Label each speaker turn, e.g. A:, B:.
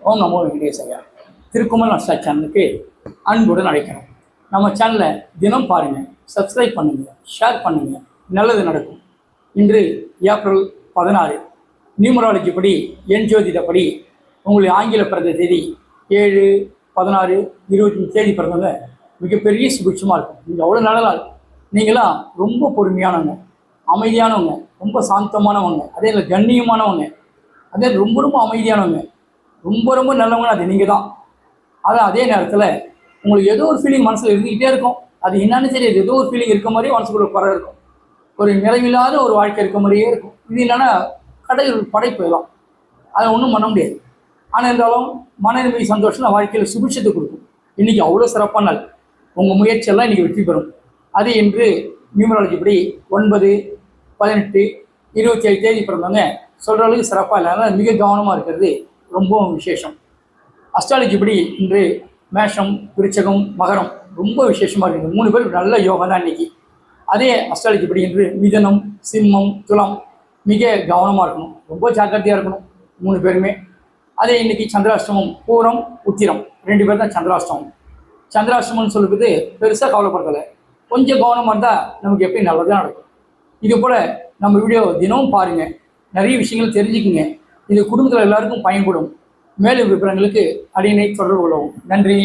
A: ஓம் நமோ வெங்கடேசையா. திருக்குமல் நஷ்டா சேனலுக்கு அன்புடன் அழைக்கிறோம். நம்ம சேனலை தினம் பாருங்கள், சப்ஸ்கிரைப் பண்ணுங்கள், ஷேர் பண்ணுங்கள், நல்லது நடக்கும். இன்று ஏப்ரல் 16 நியூமராலஜி படி, எண் ஜோதிடப்படி உங்களுடைய ஆங்கில பிறந்த தேதி 7, 16, 25 தேதி பிறந்தவங்க மிகப்பெரிய சுபிட்சமாக இருக்கும். நீங்கள் அவ்வளோ நல்ல நாள். நீங்களாம் ரொம்ப பொறுமையானவங்க, அமைதியானவங்க, ரொம்ப சாந்தமானவங்க, அதே இல்லை கண்ணியமானவங்க, அதே ரொம்ப ரொம்ப அமைதியானவங்க, ரொம்ப ரொம்ப நல்லவங்க. அது நீங்கள் தான். ஆனால் அதே நேரத்தில் உங்களுக்கு ஏதோ ஒரு ஃபீலிங் மனசில் இருந்துக்கிட்டே இருக்கும். அது என்னன்னு தெரியாது, ஏதோ ஒரு ஃபீலிங் இருக்க மாதிரியே மனசுக்குள்ள குறை இருக்கும். ஒரு நிறைவில்லாத ஒரு வாழ்க்கை இருக்க மாதிரியே இருக்கும். இது என்னென்னா கடவுள் படைப்பு எல்லாம், அதை ஒன்றும் பண்ண முடியாது. ஆனால் இருந்தாலும் மன நிம்மதி சந்தோஷம் வாழ்க்கையில் சுபிட்சத்தை கொடுக்கும். இன்றைக்கி அவ்வளோ சிறப்பான நாள். உங்கள் முயற்சியெல்லாம் இன்றைக்கி வெற்றி பெறும். அது என்று நியூமராலஜி படி 9, 18, 27 தேதி பிறந்தவங்க சொல்கிற அளவுக்கு சிறப்பாக இல்லை. அதனால் மிக கவனமாக இருக்கிறது ரொம்பவும் விசேஷம். அஸ்ட்ராலஜி படி இன்று மேஷம், விருச்சகம், மகரம் ரொம்ப விசேஷமாக இருக்குது. 3 பேர் நல்ல யோகா தான் இன்றைக்கி. அதே அஸ்ட்ராலஜி படி இன்று மிதனம், சிம்மம், துலாம் மிக கவனமாக இருக்கணும், ரொம்ப ஜாக்கிரதையாக இருக்கணும் 3 பேருமே. அதே இன்றைக்கி சந்திராஷ்டமம், பூரம், உத்திரம் 2 பேர் தான் சந்திராஷ்டமம். சந்திராஷ்டமம்னு சொல்லுறது பெருசாக கவலைப்படுறதில்லை, கொஞ்சம் கவனமாக இருந்தால் நமக்கு எப்படி நல்லதாக நடக்கும். இது போல் நம்ம வீடியோ தினமும் பாருங்கள், நிறைய விஷயங்கள் தெரிஞ்சுக்குங்க. இது குடும்பத்தில் எல்லாருக்கும் பயன்படும். மேலும் விவரங்களுக்கு அடியினை தொடர்பு கொள்ளவும். நன்றி.